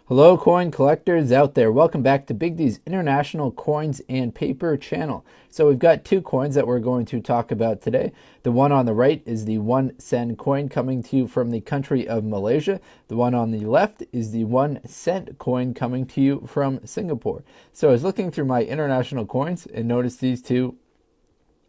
Hello coin collectors out there, welcome back to Big D's International Coins and Paper channel. So we've got two coins that we're going to talk about today. The one on the right is the 1 cent coin coming to you from the country of Malaysia. The one on the left is the 1 cent coin coming to you from Singapore. So I was looking through my international coins and noticed these two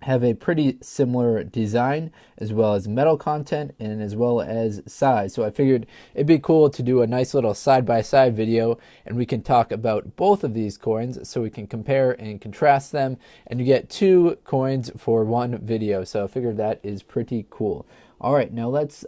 have a pretty similar design as well as metal content and as well as size. So I figured it'd be cool to do a nice little side-by-side video and we can talk about both of these coins so we can compare and contrast them, and you get two coins for one video. So I figured that is pretty cool. All right, now let's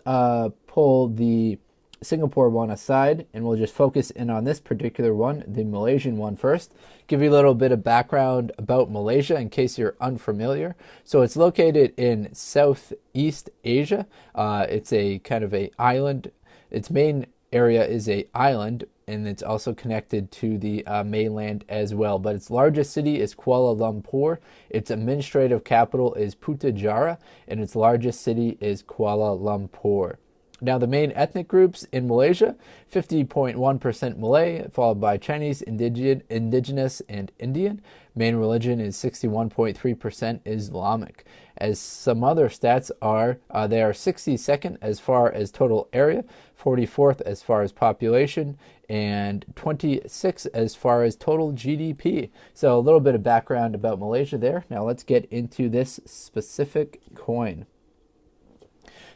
pull the Singapore one aside and we'll just focus in on this particular one, the Malaysian one first. Give you a little bit of background about Malaysia in case you're unfamiliar. So it's located in Southeast Asia. It's a kind of a island. Its main area is a island, and it's also connected to the mainland as well. But its largest city is Kuala Lumpur. Its administrative capital is Putrajaya, and its largest city is Kuala Lumpur. Now, the main ethnic groups in Malaysia, 50.1% Malay, followed by Chinese, indigenous, and Indian. Main religion is 61.3% Islamic. As some other stats are, they are 62nd as far as total area, 44th as far as population, and 26th as far as total GDP. So a little bit of background about Malaysia there. Now let's get into this specific coin.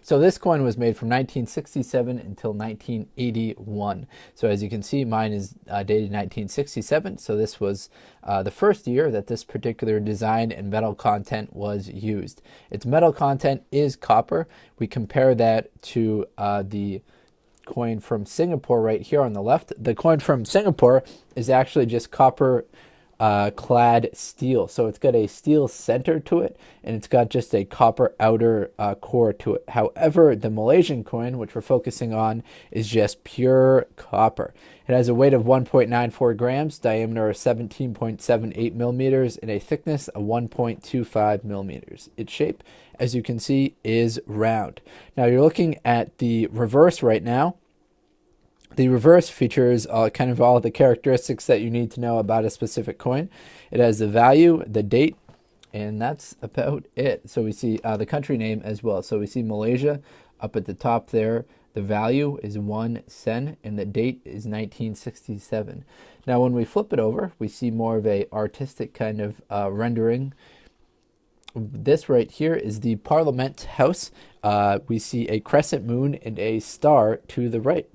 So this coin was made from 1967 until 1981. So as you can see, mine is dated 1967. So this was the first year that this particular design and metal content was used. Its metal content is copper. We compare that to the coin from Singapore right here on the left. The coin from Singapore is actually just copper clad steel. So it's got a steel center to it, and it's got just a copper outer core to it. However, the Malaysian coin, which we're focusing on, is just pure copper. It has a weight of 1.94 grams, diameter of 17.78 millimeters, and a thickness of 1.25 millimeters. Its shape, as you can see, is round. Now you're looking at the reverse right now. The reverse features kind of all the characteristics that you need to know about a specific coin. It has the value, the date, and that's about it. So we see the country name as well. So we see Malaysia up at the top there. The value is 1 cent and the date is 1967. Now when we flip it over, we see more of a artistic kind of rendering. This right here is the Parliament House. We see a crescent moon and a star to the right.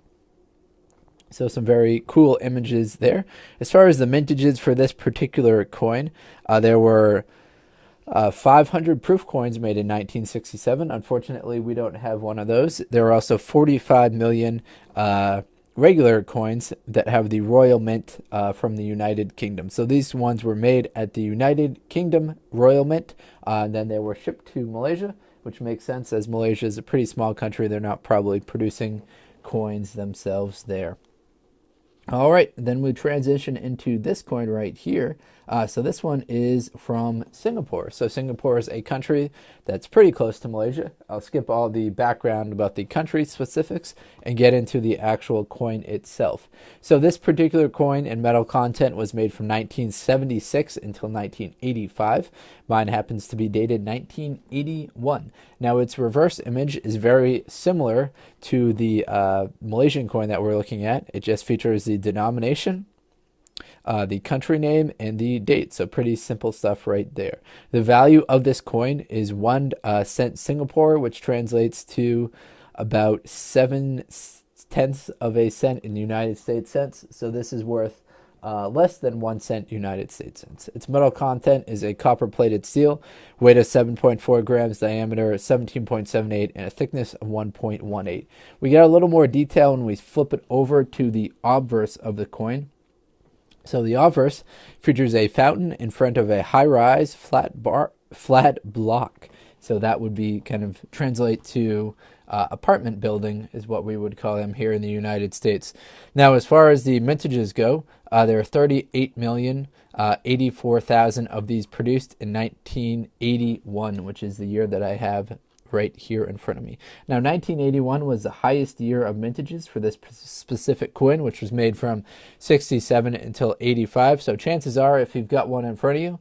So some very cool images there. As far as the mintages for this particular coin, there were 500 proof coins made in 1967. Unfortunately, we don't have one of those. There are also 45 million regular coins that have the Royal Mint from the United Kingdom. So these ones were made at the United Kingdom Royal Mint, and then they were shipped to Malaysia, which makes sense as Malaysia is a pretty small country. They're not probably producing coins themselves there. All right, then we transition into this coin right here. So this one is from Singapore. So Singapore is a country that's pretty close to Malaysia. I'll skip all the background about the country specifics and get into the actual coin itself. So this particular coin and metal content was made from 1976 until 1985. Mine happens to be dated 1981. Now its reverse image is very similar to the Malaysian coin that we're looking at. It just features the denomination, the country name, and the date. So pretty simple stuff right there. The value of this coin is 1 cent Singapore, which translates to about 7/10 of a cent in United States cents. So this is worth less than 1 cent United States cents. Its metal content is a copper-plated steel, weight of 7.4 grams, diameter 17.78, and a thickness of 1.18. We get a little more detail when we flip it over to the obverse of the coin. So the obverse features a fountain in front of a high-rise flat block. So that would be kind of translate to apartment building is what we would call them here in the United States. Now, as far as the mintages go, there are 38,084,000 of these produced in 1981, which is the year that I have right here in front of me. Now, 1981 was the highest year of mintages for this specific coin, which was made from 67 until 85. So chances are, if you've got one in front of you,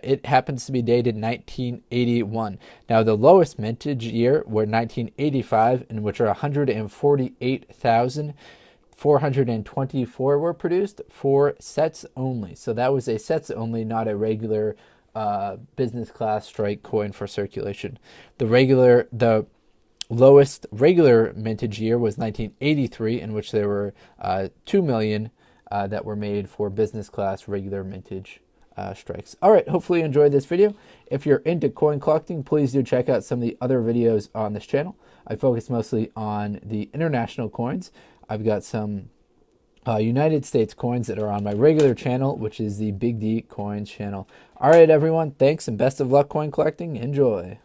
it happens to be dated 1981. Now, the lowest mintage year were 1985, in which are 148,424 were produced for sets only. So that was a sets only, not a regular business class strike coin for circulation. The lowest regular mintage year was 1983, in which there were 2 million that were made for business class regular mintage strikes. All right, hopefully you enjoyed this video. If you're into coin collecting, please do check out some of the other videos on this channel. I focus mostly on the international coins. I've got some United States coins that are on my regular channel, which is the Big D Coins channel. All right, everyone, thanks and best of luck coin collecting. Enjoy.